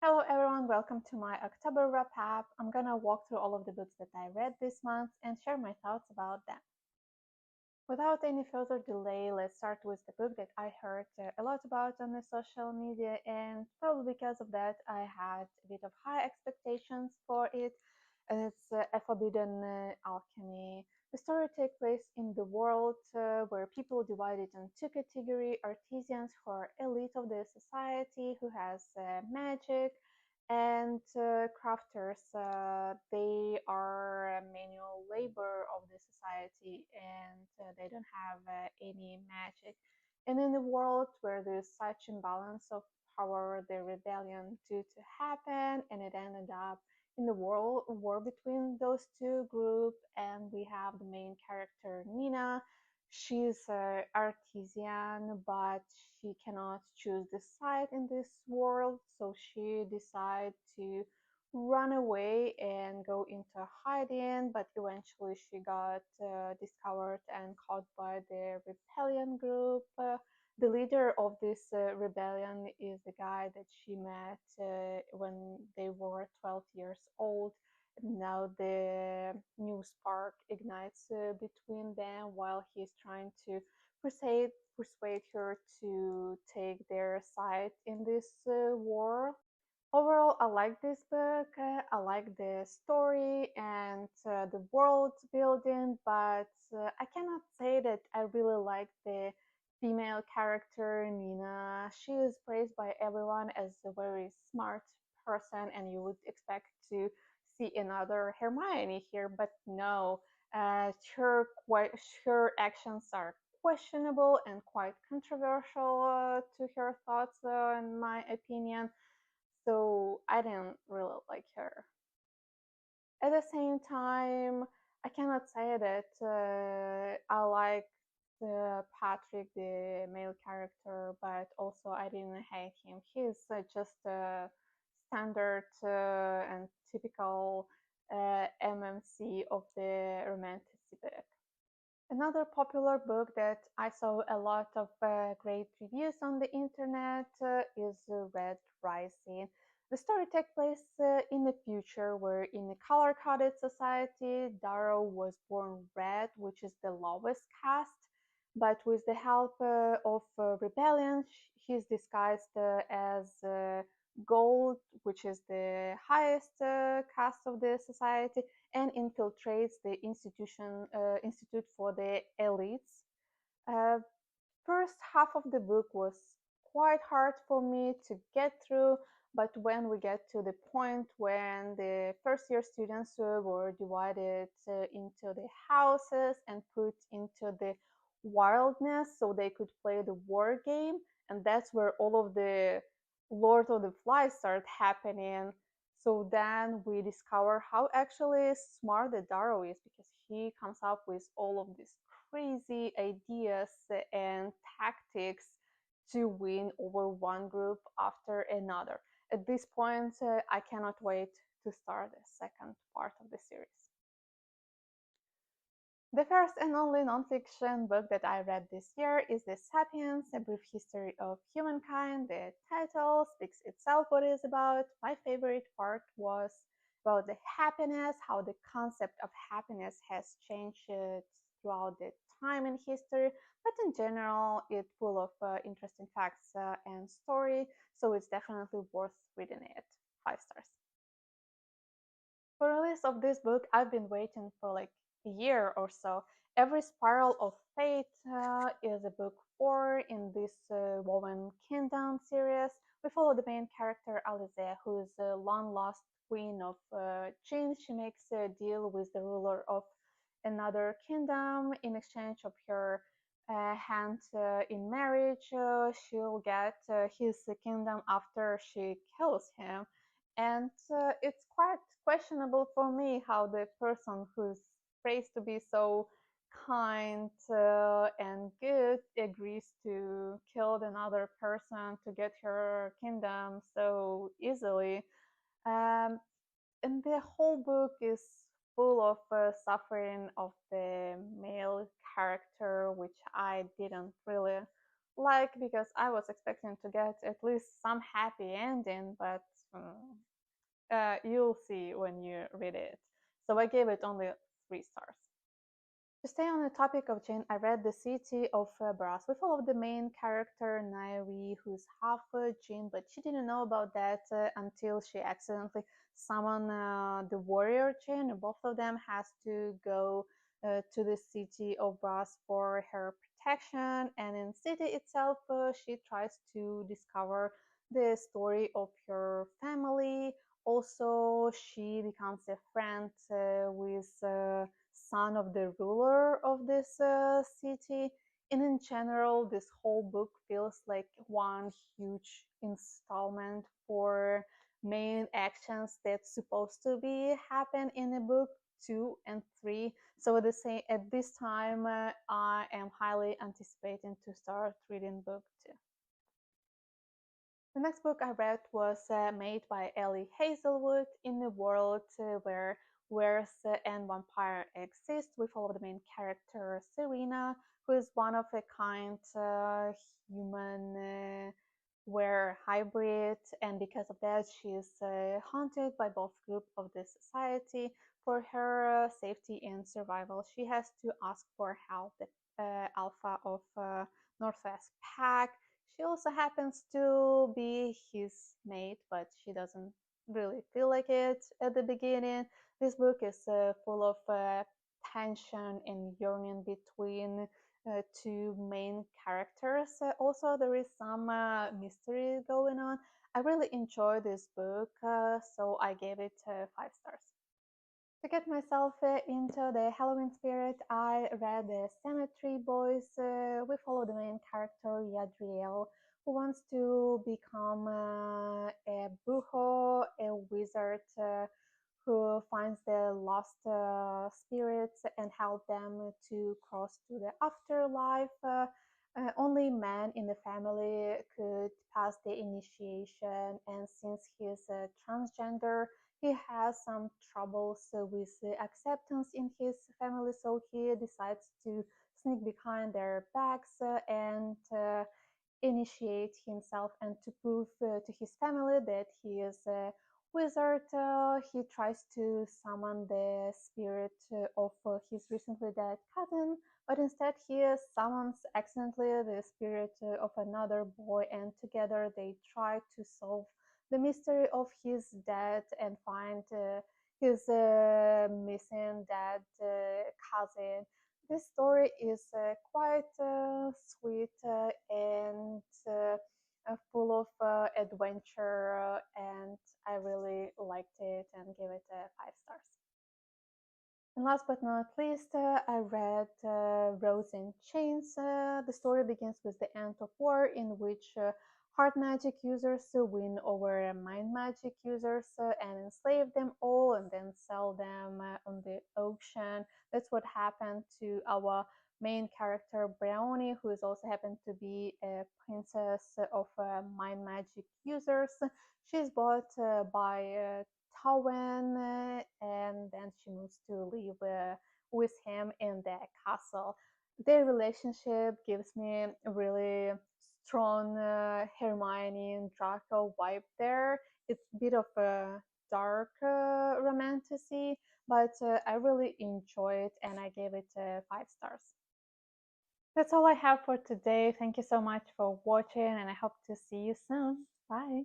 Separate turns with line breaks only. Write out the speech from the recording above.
Hello everyone, welcome to my October wrap up. I'm gonna walk through all of the books that I read this month and share my thoughts about them. Without any further delay, let's start with the book that I heard a lot about on the social media, and probably because of that, I had a bit of high expectations for it. It's A Forbidden Alchemy. The story takes place in the world where people divided into category artisans who are elite of the society who has magic and crafters. They are manual labor of the society and they don't have any magic. And in the world where there's such imbalance of power, the rebellion due to happen, and it ended up in the world war between those two groups. And we have the main character Nina. She's an artisan, but she cannot choose the side in this world, so she decides to run away and go into hiding. But eventually, she got discovered and caught by the rebellion group. The leader of this rebellion is the guy that she met when they were 12 years old. Now the new spark ignites between them while he's trying to persuade her to take their side in this war. Overall, I like this book. I like the story and the world building, but I cannot say that I really like the female character Nina. She is praised by everyone as a very smart person, and you would expect to see another Hermione here, but no. Her her actions are questionable and quite controversial to her thoughts, in my opinion. So I didn't really like her. At the same time, I cannot say that I like Patrick, the male character, but also I didn't hate him. He's just a standard and typical MMC of the romantic book. Another popular book that I saw a lot of great reviews on the internet is Red Rising. The story takes place in the future where, in a color coded society, Darrow was born red, which is the lowest caste. But with the help of rebellion, he's disguised as gold, which is the highest caste of the society, and infiltrates the institute for the elites. Uh, First half of the book was quite hard for me to get through, but when we get to the point when the first year students were divided into the houses and put into the wildness so they could play the war game, and that's where all of the Lord of the Flies start happening. So then we discover how actually smart the Darrow is, because he comes up with all of these crazy ideas and tactics to win over one group after another. At this point, I cannot wait to start the second part of the series. The first and only nonfiction book that I read this year is The Sapiens, A Brief History of Humankind. The title speaks itself what it is about. My favorite part was about the happiness, how the concept of happiness has changed throughout the time in history. But in general, it's full of interesting facts and story, so it's definitely worth reading it. 5 stars. For release of this book, I've been waiting for like a year or so. Every Spiral of Fate is a book 4 in this Woven Kingdom series. We follow the main character Alize, who is a long lost queen of Jin. She makes a deal with the ruler of another kingdom in exchange of her hand in marriage. She'll get his kingdom after she kills him, and it's quite questionable for me how the person who's praised to be so kind and good agrees to kill another person to get her kingdom so easily. Um, and the whole book is full of suffering of the male character, which I didn't really like because I was expecting to get at least some happy ending, but you'll see when you read it. So I gave it only 3 stars. To stay on the topic of Jane, I read The City of Brass. We follow the main character, Nairi, who's half Jin, but she didn't know about that until she accidentally summoned the warrior Jin. Both of them has to go to the City of Brass for her protection, and in city itself, she tries to discover the story of her family. Also, she becomes a friend with son of the ruler of this city. And in general, this whole book feels like one huge installment for main actions that's supposed to be happen in the book 2 and 3. So at this time, I am highly anticipating to start reading book 2. The next book I read was made by Ellie Hazelwood. In a world where werewolves and vampire exist. We follow the main character Serena, who is one of a kind human were hybrid, and because of that, she is haunted by both groups of the society. For her safety and survival, she has to ask for help. The alpha of Northwest Pack. She also happens to be his mate, but she doesn't really feel like it at the beginning. This book is full of tension and yearning between two main characters. Also, there is some mystery going on. I really enjoyed this book, so I gave it 5 stars. To get myself into the Halloween spirit, I read The Cemetery Boys. We follow the main character, Yadriel, who wants to become a buho, a wizard who finds the lost spirits and help them to cross to the afterlife. Only man in the family could pass the initiation, and since he is a transgender, he has some troubles with acceptance in his family, so he decides to sneak behind their backs and initiate himself, and to prove to his family that he is a wizard. He tries to summon the spirit of his recently dead cousin, but instead he summons accidentally the spirit of another boy, and together they try to solve the mystery of his death and find his missing dead cousin. This story is quite sweet and full of adventure, and I really liked it and gave it 5 stars. And last but not least, I read Rose in Chains. The story begins with the end of war, in which hard magic users win over mind magic users and enslave them all and then sell them on the auction. That's what happened to our main character, Brownie, who is also happened to be a princess of mind magic users. She's bought by Tywin, and then she moves to live with him in the castle. Their relationship gives me a really strong Hermione and Draco vibe there. It's a bit of a dark romantasy, but I really enjoy it and I gave it 5 stars. That's all I have for today. Thank you so much for watching, and I hope to see you soon. Bye.